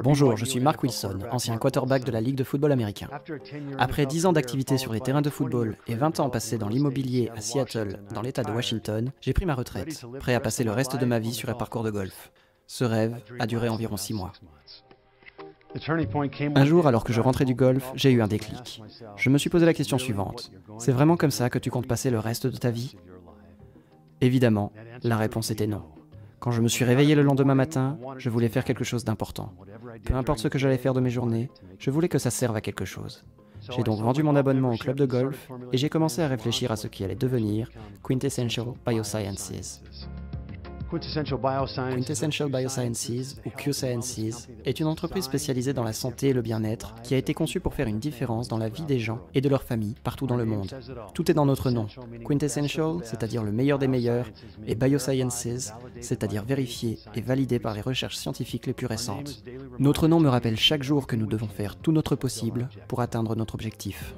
Bonjour, je suis Mark Wilson, ancien quarterback de la Ligue de football américain. Après 10 ans d'activité sur les terrains de football et 20 ans passés dans l'immobilier à Seattle, dans l'État de Washington, j'ai pris ma retraite, prêt à passer le reste de ma vie sur un parcours de golf. Ce rêve a duré environ 6 mois. Un jour, alors que je rentrais du golf, j'ai eu un déclic. Je me suis posé la question suivante. C'est vraiment comme ça que tu comptes passer le reste de ta vie? Évidemment, la réponse était non. Quand je me suis réveillé le lendemain matin, je voulais faire quelque chose d'important. Peu importe ce que j'allais faire de mes journées, je voulais que ça serve à quelque chose. J'ai donc vendu mon abonnement au club de golf et j'ai commencé à réfléchir à ce qui allait devenir Quintessential Biosciences. Quintessential Biosciences, ou QSciences, est une entreprise spécialisée dans la santé et le bien-être qui a été conçue pour faire une différence dans la vie des gens et de leurs familles partout dans le monde. Tout est dans notre nom. Quintessential, c'est-à-dire le meilleur des meilleurs, et Biosciences, c'est-à-dire vérifié et validé par les recherches scientifiques les plus récentes. Notre nom me rappelle chaque jour que nous devons faire tout notre possible pour atteindre notre objectif.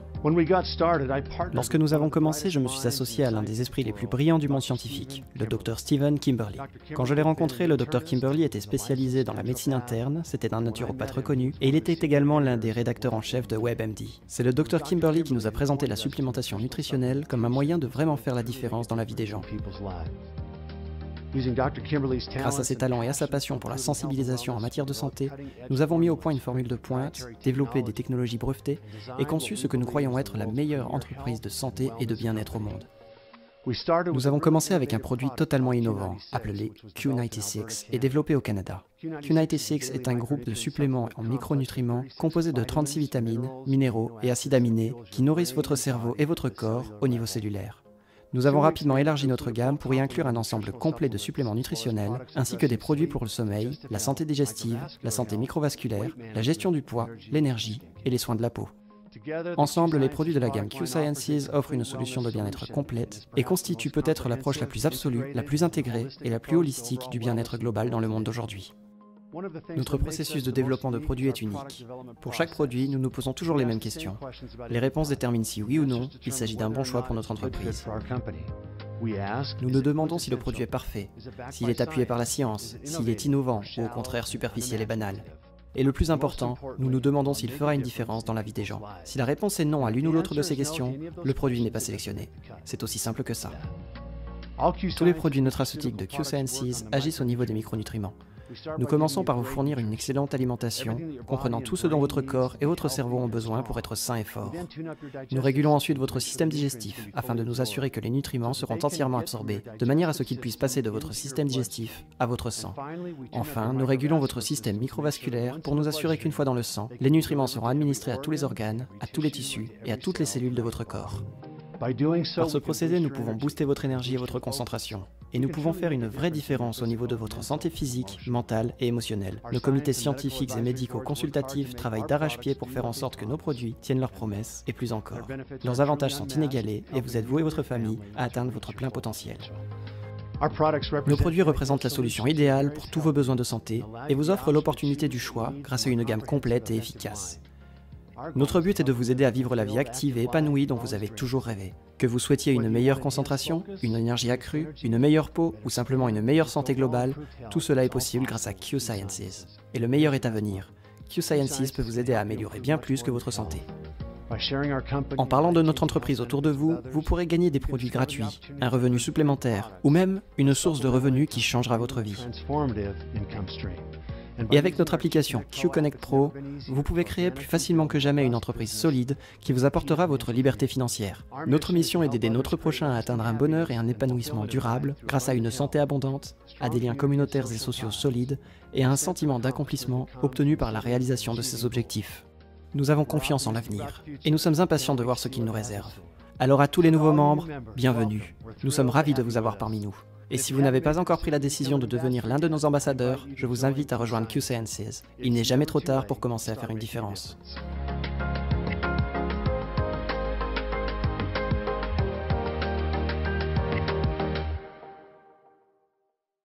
Lorsque nous avons commencé, je me suis associé à l'un des esprits les plus brillants du monde scientifique, le Dr Stephen Kimberly. Quand je l'ai rencontré, le Dr Kimberly était spécialisé dans la médecine interne, c'était un naturopathe reconnu, et il était également l'un des rédacteurs en chef de WebMD. C'est le Dr Kimberly qui nous a présenté la supplémentation nutritionnelle comme un moyen de vraiment faire la différence dans la vie des gens. Grâce à ses talents et à sa passion pour la sensibilisation en matière de santé, nous avons mis au point une formule de pointe, développé des technologies brevetées et conçu ce que nous croyons être la meilleure entreprise de santé et de bien-être au monde. Nous avons commencé avec un produit totalement innovant, appelé Q96, et développé au Canada. Q96 est un groupe de suppléments en micronutriments composé de 36 vitamines, minéraux et acides aminés qui nourrissent votre cerveau et votre corps au niveau cellulaire. Nous avons rapidement élargi notre gamme pour y inclure un ensemble complet de suppléments nutritionnels, ainsi que des produits pour le sommeil, la santé digestive, la santé microvasculaire, la gestion du poids, l'énergie et les soins de la peau. Ensemble, les produits de la gamme Q-Sciences offrent une solution de bien-être complète et constituent peut-être l'approche la plus absolue, la plus intégrée et la plus holistique du bien-être global dans le monde d'aujourd'hui. Notre processus de développement de produits est unique. Pour chaque produit, nous nous posons toujours les mêmes questions. Les réponses déterminent si oui ou non, il s'agit d'un bon choix pour notre entreprise. Nous nous demandons si le produit est parfait, s'il est appuyé par la science, s'il est innovant ou au contraire superficiel et banal. Et le plus important, nous nous demandons s'il fera une différence dans la vie des gens. Si la réponse est non à l'une ou l'autre de ces questions, le produit n'est pas sélectionné. C'est aussi simple que ça. Tous les produits nutraceutiques de Q-Sciences agissent au niveau des micronutriments. Nous commençons par vous fournir une excellente alimentation, comprenant tout ce dont votre corps et votre cerveau ont besoin pour être sains et forts. Nous régulons ensuite votre système digestif, afin de nous assurer que les nutriments seront entièrement absorbés, de manière à ce qu'ils puissent passer de votre système digestif à votre sang. Enfin, nous régulons votre système microvasculaire pour nous assurer qu'une fois dans le sang, les nutriments seront administrés à tous les organes, à tous les tissus et à toutes les cellules de votre corps. Par ce procédé, nous pouvons booster votre énergie et votre concentration. Et nous pouvons faire une vraie différence au niveau de votre santé physique, mentale et émotionnelle. Nos comités scientifiques et médicaux consultatifs travaillent d'arrache-pied pour faire en sorte que nos produits tiennent leurs promesses, et plus encore. Leurs avantages sont inégalés et vous êtes vous et votre famille à atteindre votre plein potentiel. Nos produits représentent la solution idéale pour tous vos besoins de santé et vous offrent l'opportunité du choix grâce à une gamme complète et efficace. Notre but est de vous aider à vivre la vie active et épanouie dont vous avez toujours rêvé. Que vous souhaitiez une meilleure concentration, une énergie accrue, une meilleure peau ou simplement une meilleure santé globale, tout cela est possible grâce à Q-Sciences. Et le meilleur est à venir. Q-Sciences peut vous aider à améliorer bien plus que votre santé. En parlant de notre entreprise autour de vous, vous pourrez gagner des produits gratuits, un revenu supplémentaire ou même une source de revenus qui changera votre vie. Et avec notre application Q-Connect Pro, vous pouvez créer plus facilement que jamais une entreprise solide qui vous apportera votre liberté financière. Notre mission est d'aider notre prochain à atteindre un bonheur et un épanouissement durable grâce à une santé abondante, à des liens communautaires et sociaux solides et à un sentiment d'accomplissement obtenu par la réalisation de ses objectifs. Nous avons confiance en l'avenir et nous sommes impatients de voir ce qu'il nous réserve. Alors à tous les nouveaux membres, bienvenue. Nous sommes ravis de vous avoir parmi nous. Et si vous n'avez pas encore pris la décision de devenir l'un de nos ambassadeurs, je vous invite à rejoindre Q-Sciences. Il n'est jamais trop tard pour commencer à faire une différence.